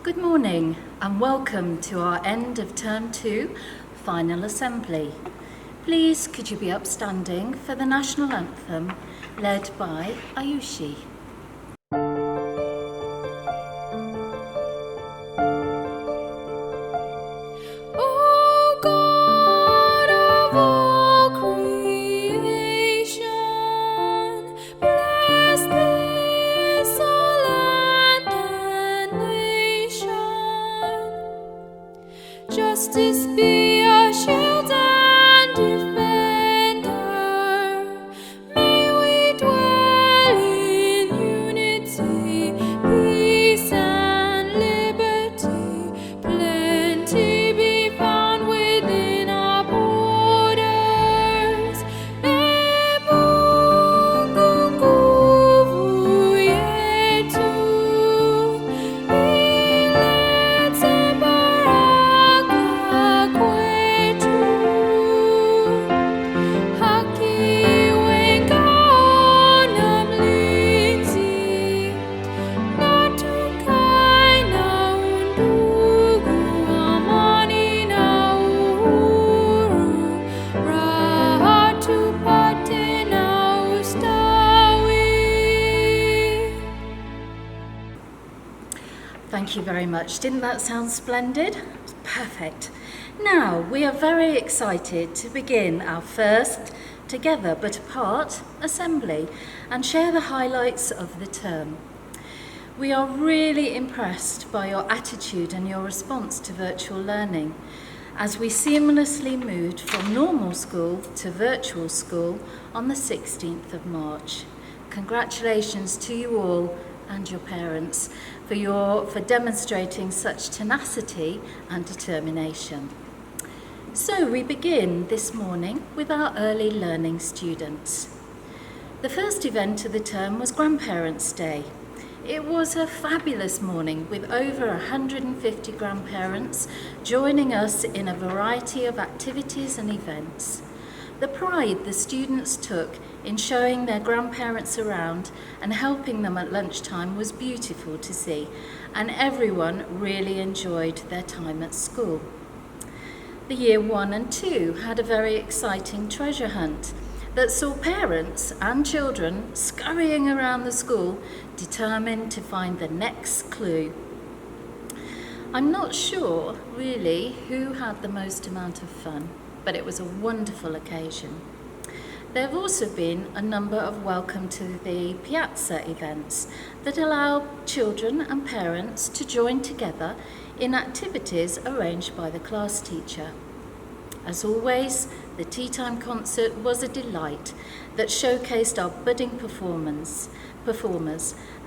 Good morning and welcome to our end of Term 2 final assembly. Please could you be upstanding for the national anthem led by Ayushi. Justice be our shield and defender. May we dwell in unity, peace and liberty. Plenty be found within our borders. Mungu nguvu yetu ilete baraka kwetu. Haki iwe ngao na mlinzi, na tukae na undugu, amani na uhuru, raha tupate na ustawi. Thank you very much. Didn't that sound splendid? Perfect. Now we are very excited to begin our first together but apart assembly and share the highlights of the term. We are really impressed by your attitude and your response to virtual learning as we seamlessly moved from normal school to virtual school on the 16th of March. Congratulations to you all and your parents for demonstrating such tenacity and determination. So we begin this morning with our early learning students. The first event of the term was Grandparents' Day. It was a fabulous morning with over 150 grandparents joining us in a variety of activities and events. The pride the students took in showing their grandparents around and helping them at lunchtime was beautiful to see, and everyone really enjoyed their time at school. The Year 1 and 2 had a very exciting treasure hunt that saw parents and children scurrying around the school, determined to find the next clue. I'm not sure, really, who had the most amount of fun, but it was a wonderful occasion. There have also been a number of Welcome to the Piazza events that allow children and parents to join together in activities arranged by the class teacher. As always, the tea time concert was a delight that showcased our budding performers,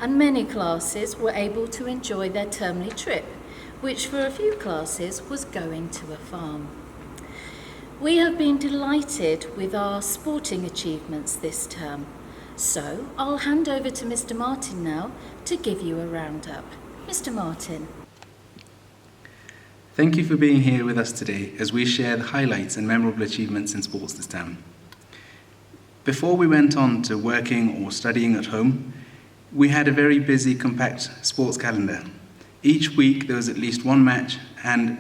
and many classes were able to enjoy their termly trip, which for a few classes was going to a farm. We have been delighted with our sporting achievements this term, so I'll hand over to Mr. Martin now to give you a roundup. Mr. Martin. Thank you for being here with us today as we share the highlights and memorable achievements in sports this term. Before we went on to working or studying at home, we had a very busy, compact sports calendar. Each week there was at least one match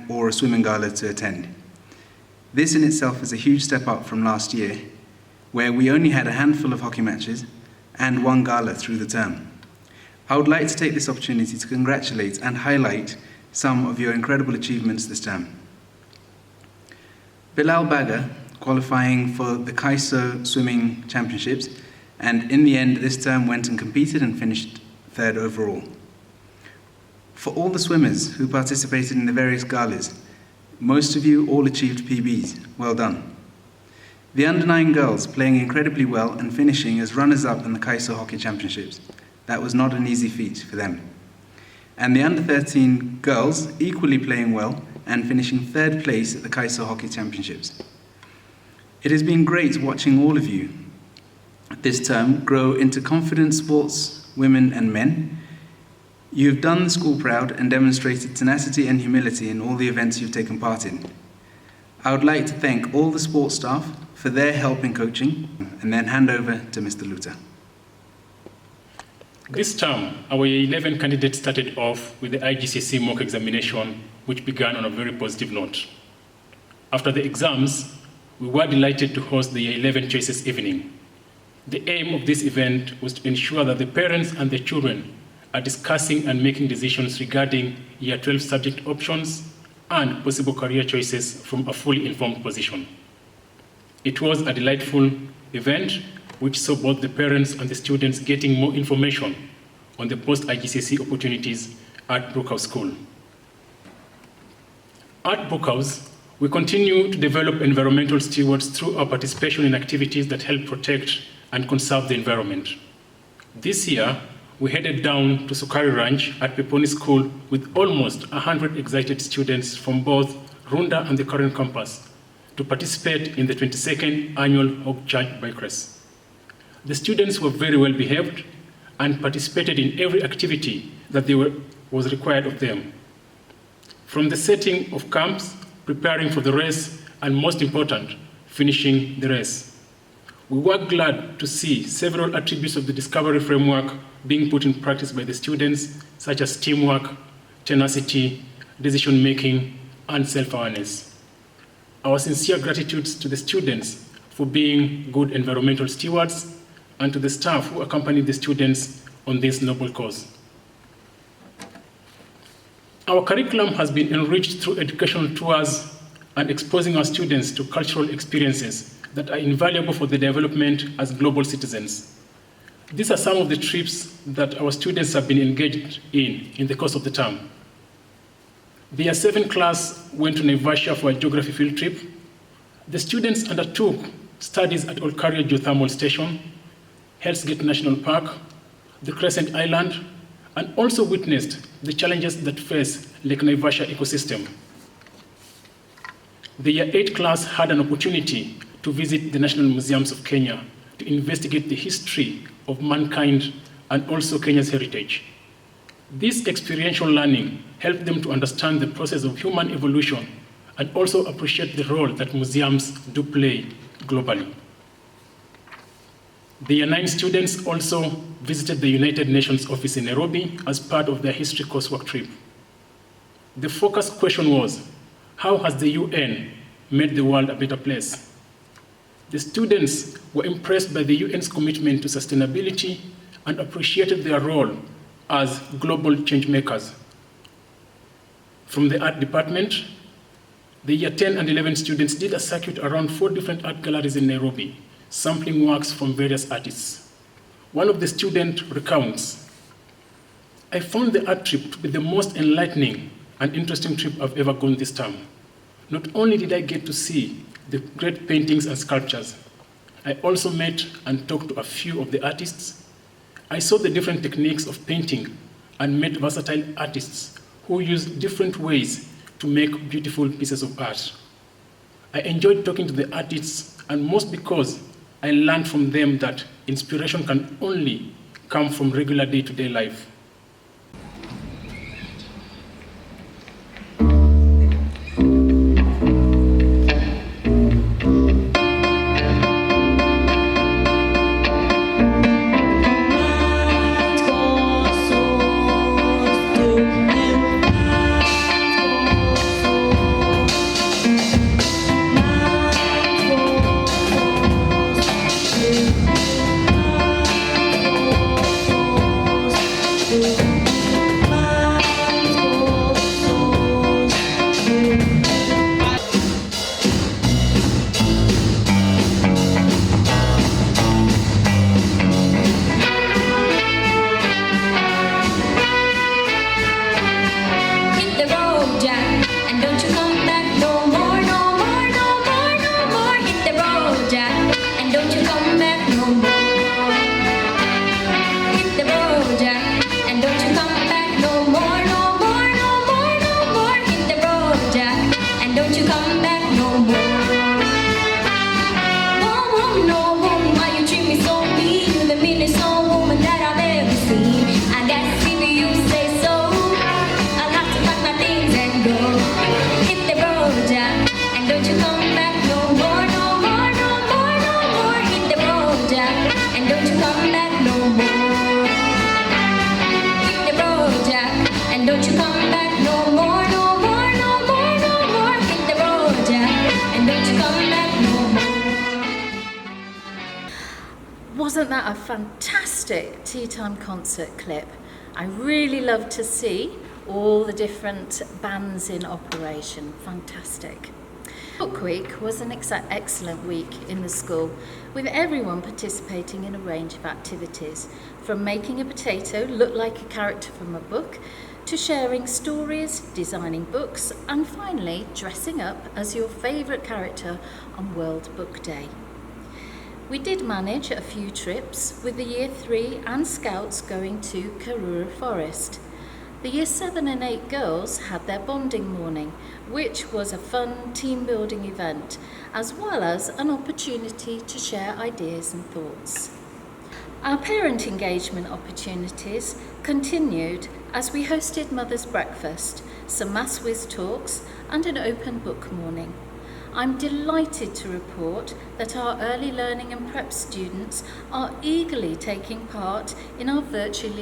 or a swimming gala to attend. This in itself is a huge step up from last year, where we only had a handful of hockey matches and one gala through the term. I would like to take this opportunity to congratulate and highlight some of your incredible achievements this term. Bilal Baga, qualifying for the Kaiso Swimming Championships, and in the end this term went and competed and finished third overall. For all the swimmers who participated in the various galas, most of you all achieved PBs. Well done. The under-9 girls playing incredibly well and finishing as runners-up in the Kaiso Hockey Championships. That was not an easy feat for them. And the under-13 girls equally playing well and finishing third place at the Kaiso Hockey Championships. It has been great watching all of you this term grow into confident sports women and men. You have done the school proud and demonstrated tenacity and humility in all the events you've taken part in. I would like to thank all the sports staff for their help in coaching and then hand over to Mr. Luta. This term, our Year 11 candidates started off with the IGCSE mock examination, which began on a very positive note. After the exams, we were delighted to host the Year 11 Choices Evening. The aim of this event was to ensure that the parents and the children are discussing and making decisions regarding Year 12 subject options and possible career choices from a fully informed position. It was a delightful event which saw both the parents and the students getting more information on the post-IGCSE opportunities at Brookhouse School. At Brookhouse, we continue to develop environmental stewards through our participation in activities that help protect and conserve the environment. This year, we headed down to Sukari Ranch at Peponi School with almost 100 excited students from both Runda and the current campus to participate in the 22nd annual Hog Church Bike Race. The students were very well behaved and participated in every activity that was required of them. From the setting of camps, preparing for the race, and most important, finishing the race. We were glad to see several attributes of the Discovery Framework being put in practice by the students, such as teamwork, tenacity, decision-making, and self-awareness. Our sincere gratitude to the students for being good environmental stewards and to the staff who accompanied the students on this noble cause. Our curriculum has been enriched through educational tours and exposing our students to cultural experiences that are invaluable for the development as global citizens. These are some of the trips that our students have been engaged in the course of the term. The Year 7 class went to Naivasha for a geography field trip. The students undertook studies at Olkaria Geothermal Station, Hell's Gate National Park, the Crescent Island, and also witnessed the challenges that face Lake Naivasha ecosystem. The Year 8 class had an opportunity to visit the National Museums of Kenya to investigate the history of mankind and also Kenya's heritage. This experiential learning helped them to understand the process of human evolution and also appreciate the role that museums do play globally. The Year 9 students also visited the United Nations office in Nairobi as part of their history coursework trip. The focus question was, how has the UN made the world a better place? The students were impressed by the UN's commitment to sustainability and appreciated their role as global change makers. From the art department, the Year 10 and 11 students did a circuit around 4 different art galleries in Nairobi, sampling works from various artists. One of the students recounts, "I found the art trip to be the most enlightening and interesting trip I've ever gone this term. Not only did I get to see the great paintings and sculptures, I also met and talked to a few of the artists. I saw the different techniques of painting and met versatile artists who use different ways to make beautiful pieces of art. I enjoyed talking to the artists, and most because I learned from them that inspiration can only come from regular day-to-day life." don't you come back no more, no more, no more, no more. Hit the road, Jack, and don't you come back no more. Wasn't that a fantastic tea time concert clip? I really loved to see all the different bands in operation. Fantastic. Book Week was an excellent week in the school, with everyone participating in a range of activities, from making a potato look like a character from a book, to sharing stories, designing books, and finally dressing up as your favourite character on World Book Day. We did manage a few trips, with the Year 3 and Scouts going to Karura Forest. The Year 7 and 8 girls had their bonding morning, which was a fun team-building event, as well as an opportunity to share ideas and thoughts. Our parent engagement opportunities continued as we hosted Mother's Breakfast, some Maths Whiz talks, and an open book morning. I'm delighted to report that our early learning and prep students are eagerly taking part in our virtual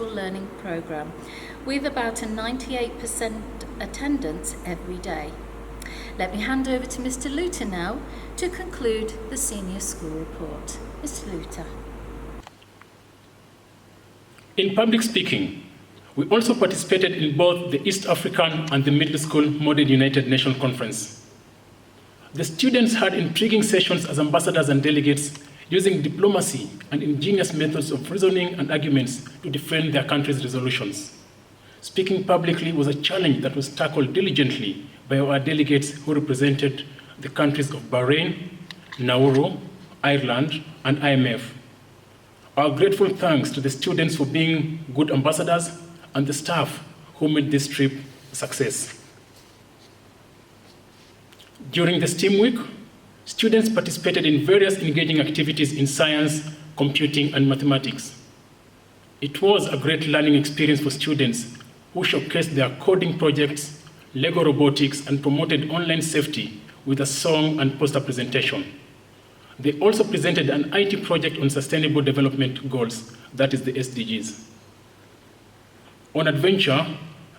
learning programme, with about a 98% attendance every day. Let me hand over to Mr. Luter now to conclude the senior school report. Mr. Luter. In public speaking, we also participated in both the East African and the Middle School Model United Nations Conference. The students had intriguing sessions as ambassadors and delegates, using diplomacy and ingenious methods of reasoning and arguments to defend their country's resolutions. Speaking publicly was a challenge that was tackled diligently by our delegates who represented the countries of Bahrain, Nauru, Ireland, and IMF. Our grateful thanks to the students for being good ambassadors and the staff who made this trip a success. During the STEAM week, students participated in various engaging activities in science, computing, and mathematics. It was a great learning experience for students who showcased their coding projects, Lego robotics, and promoted online safety with a song and poster presentation. They also presented an IT project on sustainable development goals, that is the SDGs. On adventure,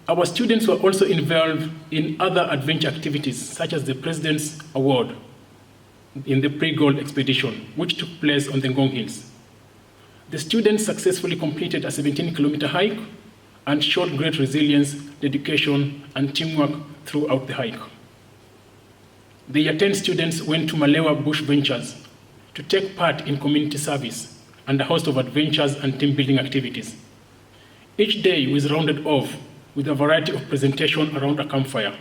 our students were also involved in other adventure activities, such as the President's Award in the pre-gold expedition, which took place on the Ngong Hills. The students successfully completed a 17-kilometer hike and showed great resilience, dedication, and teamwork throughout the hike. The Year 10 students went to Malewa Bush Ventures to take part in community service and a host of adventures and team-building activities. Each day was rounded off with a variety of presentation around a campfire.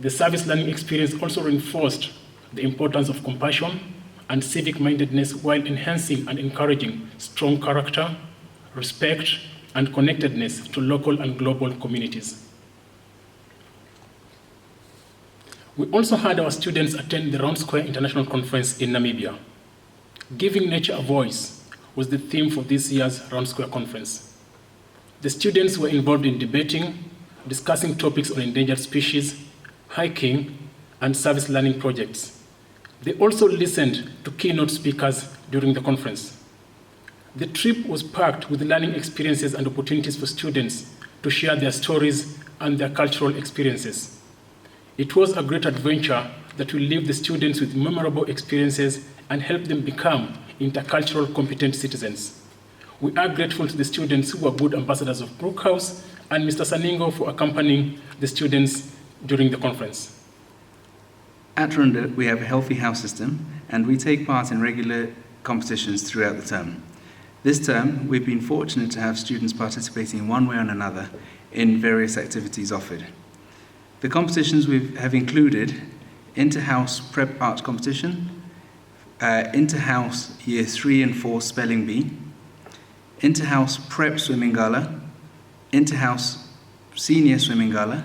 The service learning experience also reinforced the importance of compassion and civic-mindedness while enhancing and encouraging strong character, respect, and connectedness to local and global communities. We also had our students attend the Round Square International Conference in Namibia. Giving nature a voice was the theme for this year's Round Square Conference. The students were involved in debating, discussing topics on endangered species, hiking, and service learning projects. They also listened to keynote speakers during the conference. The trip was packed with learning experiences and opportunities for students to share their stories and their cultural experiences. It was a great adventure that will leave the students with memorable experiences and help them become intercultural competent citizens. We are grateful to the students who were good ambassadors of Brookhouse and Mr. Saningo for accompanying the students during the conference. At Runda, we have a healthy house system, and we take part in regular competitions throughout the term. This term, we've been fortunate to have students participating in one way or another in various activities offered. The competitions we have included inter-house prep art competition, inter-house year 3 and 4 spelling bee, inter-house prep swimming gala, inter-house senior swimming gala,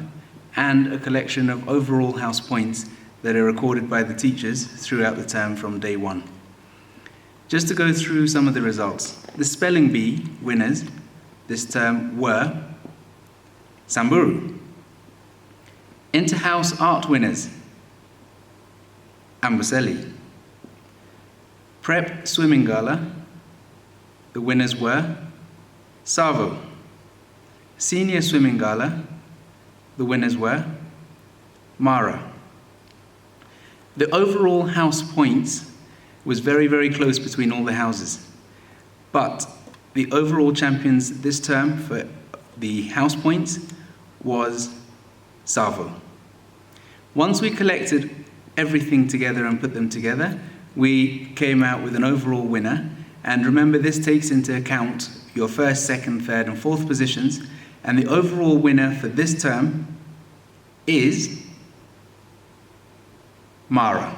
and a collection of overall house points that are recorded by the teachers throughout the term from day 1. Just to go through some of the results. The spelling bee winners this term were Samburu. Inter-house art winners, Amboseli. Prep swimming gala, the winners were Savo. Senior Swimming Gala, the winners were Mara. The overall house points was very, very close between all the houses. But the overall champions this term for the house points was Savo. Once we collected everything together and put them together, we came out with an overall winner. And remember, this takes into account your first, second, third, and fourth positions. And the overall winner for this term is Mara.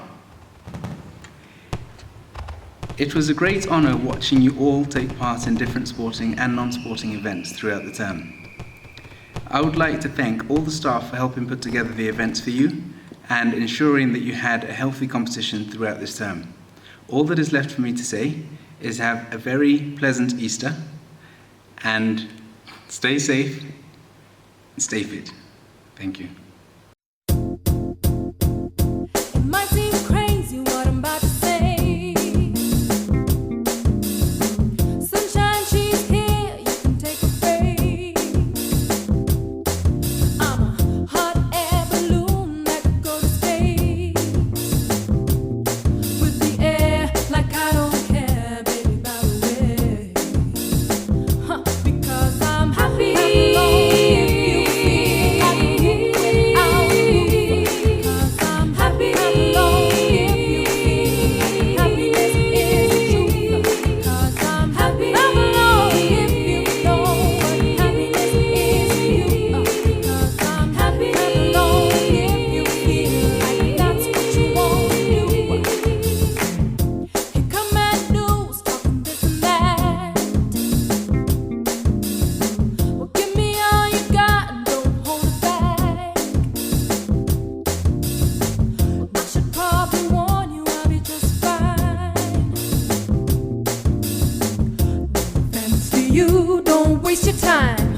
It was a great honour watching you all take part in different sporting and non-sporting events throughout the term. I would like to thank all the staff for helping put together the events for you and ensuring that you had a healthy competition throughout this term. All that is left for me to say is have a very pleasant Easter and stay safe and stay fit. Thank you. It might seem crazy what I'm about to say. Sunshine, she's here, you can take a break. I'm a hot air balloon that could go to space. With the air, like I don't care, baby, by the way. Because I'm happy. You don't waste your time.